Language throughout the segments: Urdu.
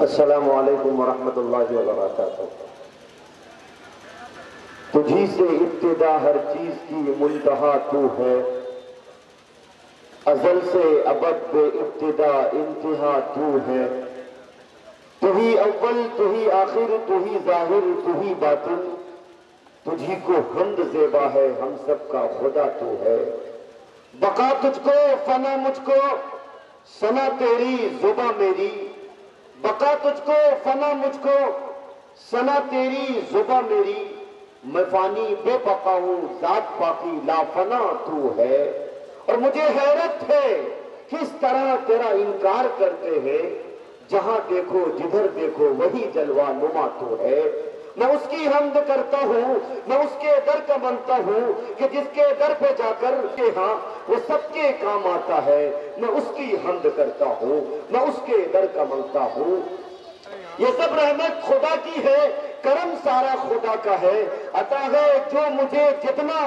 السلام علیکم ورحمۃ اللہ وبرکاتہ۔ تجھی سے ابتدا ہر چیز کی منتہا تو ہے، ازل سے ابد بے ابتدا انتہا تو ہے۔ تو ہی اول، تو ہی آخر، تو ہی ظاہر، تو ہی باطن، تجھی کو حمد زیبا ہے، ہم سب کا خدا تو ہے۔ بقا تجھ کو، فنا مجھ کو، ثنا تیری زباں میری۔ بقا تجھ کو، فنا مجھ کو، ثنا تیری زباں میری۔ میں فانی بے بقا ہوں، ذات باقی لا فنا تو ہے۔ اور مجھے حیرت ہے کس طرح تیرا انکار کرتے ہیں، جہاں دیکھو جدھر دیکھو وہی جلوہ نما تو ہے۔ میں اس کی حمد کرتا ہوں، میں اس کے در کا منتا ہوں کہ جس کے در پہ جا کر کے ہاں وہ سب کے کام آتا ہے۔ میں اس کی حمد کرتا ہوں، میں اس کے در کا منتا ہوں۔ یہ سب رحمت خدا کی ہے، کرم سارا خدا کا ہے۔ عطا ہے جو مجھے جتنا،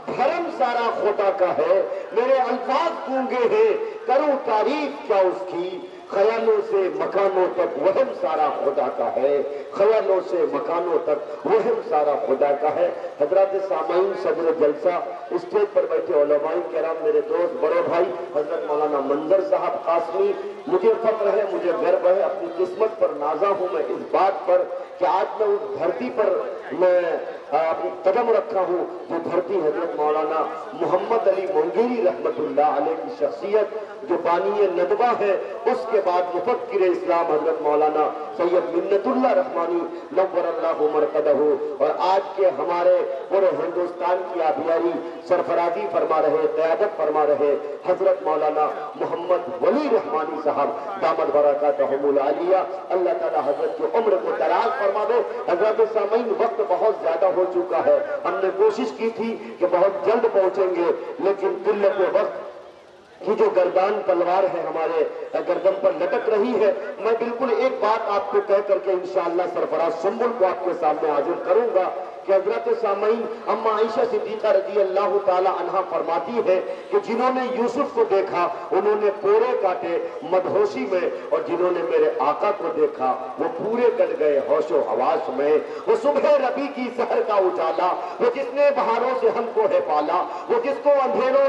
بھرم سارا خدا کا ہے۔ میرے الفاظ گونگے ہیں، کروں تعریف کیا اس کی۔ خیالوں سے مکانوں تک وہم سارا خدا کا ہے، خیالوں سے مکانوں تک وہم سارا خدا کا ہے۔ حضرات سامعین، صدر جلسہ، اسٹیج پر بیٹھے علماء کرام، میرے دوست بڑے بھائی حضرت مولانا منظر صاحب قاسمی، مجھے فخر ہے، مجھے گرو ہے، اپنی قسمت پر نازا ہوں میں اس بات پر کہ آج میں اس دھرتی پر میں اپنی قدم رکھا ہوں جو دھرتی حضرت مولانا محمد علی مونگیری رحمت اللہ علیہ کی شخصیت جو بانی ندوہ ہے، اس کے بعد مفکر اسلام حضرت مولانا سید منت اللہ رحمانی نور اللہ مرقدہ، اور آج کے ہمارے پورے ہندوستان کی آبیاری سرفرازی فرما رہے، قیادت فرما رہے حضرت مولانا محمد ولی رحمانی صاحب دامت برکاتہم العالیہ۔ اللہ تعالی حضرت کی عمر کو دراز فرما دے۔ حضرات سامعین، وقت بہت زیادہ ہو چکا ہے، ہم نے کوشش کی تھی کہ بہت جلد پہنچیں گے، لیکن قلت وقت کی جو گردان تلوار ہے ہمارے گردن پر لٹک رہی ہے۔ میں بالکل ایک بات آپ کو کہہ کر کے انشاءاللہ سرفراز سنبل کو آپ کے سامنے حاضر کروں گا کہ حضرت سامعین، اما عائشہ صدیقہ رضی اللہ تعالی عنہا فرماتی ہے کہ جنہوں نے یوسف کو دیکھا انہوں نے پورے کاٹے مدہوشی میں، اور جنہوں نے میرے آقا کو دیکھا وہ پورے کٹ گئے ہوش و حواس میں۔ وہ صبح ربی کی سحر کا اجالا، وہ جس نے بہاروں سے ہم کو ہے پالا، وہ جس کو اندھیروں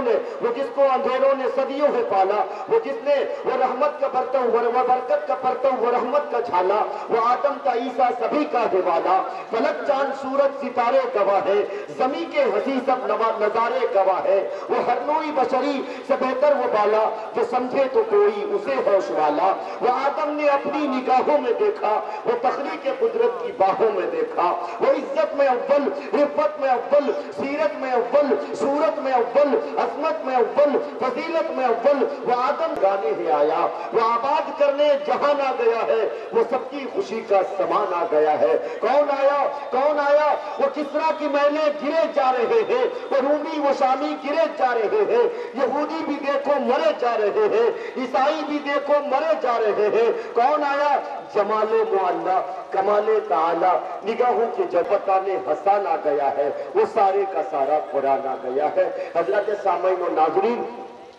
نے صدیوں ہے پالا، وہ جس نے وہ رحمت کا برتن، وہ برکت کا پرتو، وہ رحمت کا جھالا، وہ آدم کا عیسیٰ سبھی کا حوالہ۔ فلک چاند سورج ستارے گواہ ہے، زمین کے ہنسی سب نظارے گواہ ہے۔ وہ ہر نوعی بشری سے بہتر وہ بالا، جو سمجھے تو کوئی اسے ہوش والا۔ وہ آدم نے اپنی نگاہوں میں دیکھا، وہ تخلیق قدرت کی باہوں میں دیکھا۔ وہ عزت میں اول، رفت میں اول، سیرت میں اول، صورت میں اول، عظمت میں اول، فضیلت میں اول۔ وہ آدم گانے ہی آیا، وہ آباد کرنے جہان آ گیا ہے، وہ سب کی خوشی کا سامان آ گیا ہے۔ کون آیا، کون آیا؟ وہ کسرا کی محلیں گرے جا رہے ہیں، وہ رومی وہ شامی گرے جا رہے ہیں، یہودی بھی دیکھو مرے جا رہے ہیں، عیسائی بھی دیکھو مرے جا رہے ہیں۔ کون آیا؟ جمال معلا، کمال تعالی، نگاہوں کے جذبتان حسان آ گیا ہے، وہ سارے کا سارا قرآن آ گیا ہے۔ حضرت سامعین و ناظرین،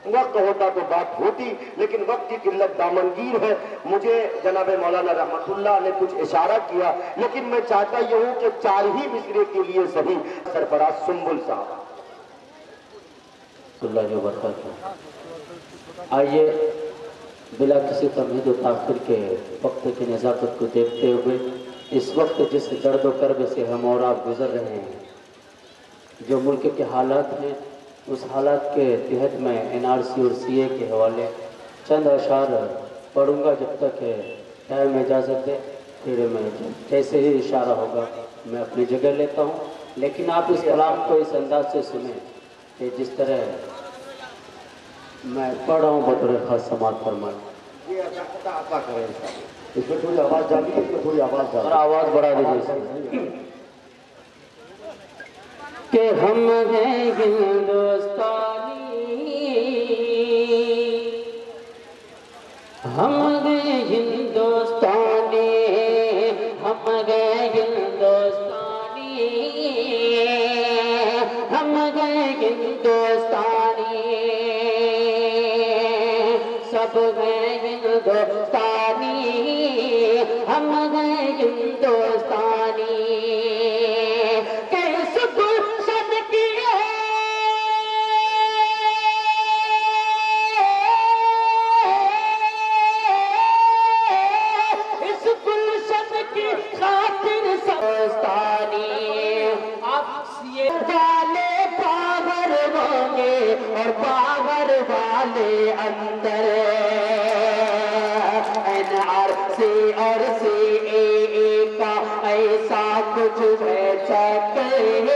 وقت ہوتا تو بات ہوتی، لیکن وقت کی قلت دامنگیر ہے۔ مجھے جناب مولانا رحمت اللہ نے کچھ اشارہ کیا، لیکن میں چاہتا یہ ہوں کہ 4 ہی مصرے کے لیے صحیح سرفراز سنبل صاحب اللہ وبرکاتہ۔ آئیے بلا کسی تمہید و تاخیر کے وقت کی نزاکت کو دیکھتے ہوئے اس وقت جس درد و کرب سے ہم اور آپ گزر رہے ہیں، جو ملک کے حالات ہیں، اس حالات کے تحت میں NRC اور CA کے حوالے چند اشعار پڑھوں گا جب تک ٹائم اجازت ہے، پھر میں جیسے ہی اشارہ ہوگا میں اپنی جگہ لیتا ہوں، لیکن آپ اس کلام کو اس انداز سے سنیں کہ جس طرح میں پڑھ رہا ہوں بطور خاص سماعت فرمائیں۔ یہ عطا کریں، اس میں تھوڑی آواز ڈالی، اس میں تھوڑی آواز ڈالی، اور آواز بڑھا دیجیے کہ ہم ہیں ہندوستانی، ہم ہیں ہندوستانی، ہم ہیں ہندوستانی، ہم ہیں ہندوستانی، سب ہیں ہندوستانی، اور باہر والے اندر عرصے اور سے کا ایسا کچھ ہے چکر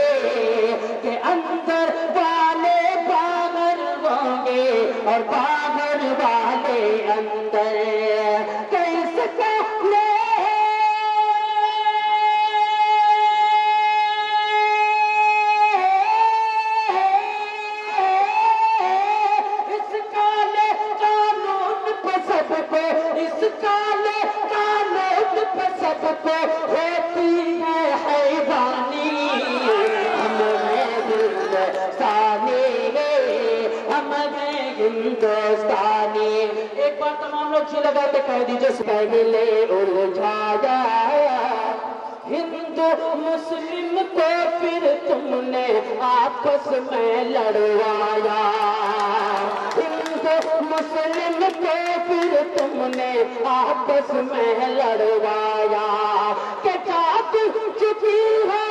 کہ اندر والے باہر ہوں گے اور باہر والے اندر کیسے کہنے ہوتی ہے حیرانی ہم ہیں ہندوستانی ہم ہیں ہندوستانی ایک بار تمام لوگ چھ لگا کے کہہ دیجئے پہلے الجھایا ہندو مسلم کو پھر تم نے آپس میں لڑوایا ہندو مسلم کو پھر تم نے آپس میں لڑوایا کہ جاگ چکی ہے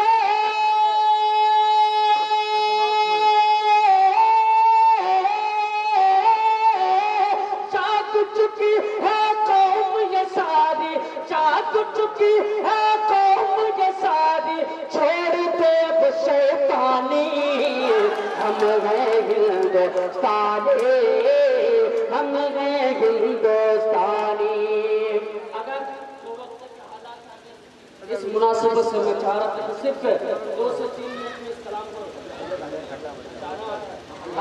جاگ چکی ہے قوم یہ ساری جاگ چکی ہے قوم یہ ساری چھوڑ دے اب شیطانی ہم ہیں ہندوستانی ہم ہیں ہندوستانی اس مناسبت سے میں چاہ رہا تھا صرف 2 سے 3 منٹ میں اس کلام کو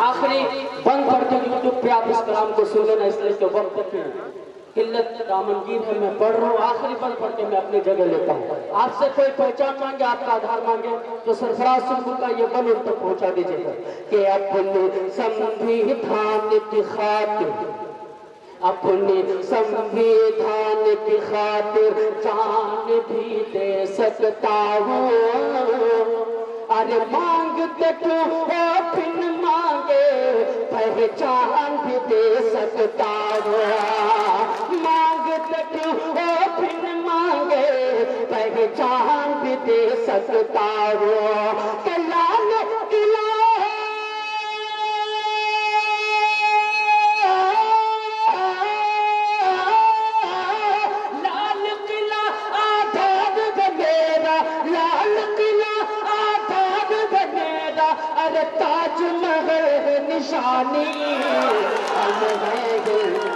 آخری بند پڑھتے ہیں یوٹیوب پہ آپ اس کلام کو سن لینا اس لیے کہ وقت کی قلت دامنگیر ہے میں پڑھ رہا ہوں آخری بند پڑھ کے میں اپنی جگہ لیتا ہوں آپ سے کوئی پہچان مانگے آپ کا آدھار مانگے تو سرفراز سنگھ کا یہ بند ان تک پہنچا دیجئے گا کہ اپنے سنویدھان کی خاطر اپنے سنویدھان کی خاطر جان بھی دے سکتا ہوں ارے مانگتے تو پھر مانگے پہچان بھی دے سکتا ہوں مانگتے تو پھر مانگے پہچان بھی دے سکتا ہوں کہ لال قلعہ لال قلعہ آزاد ہے میرا لال قلعہ آزاد ہے میرا ارے تاج محل نشانی ہم ہیں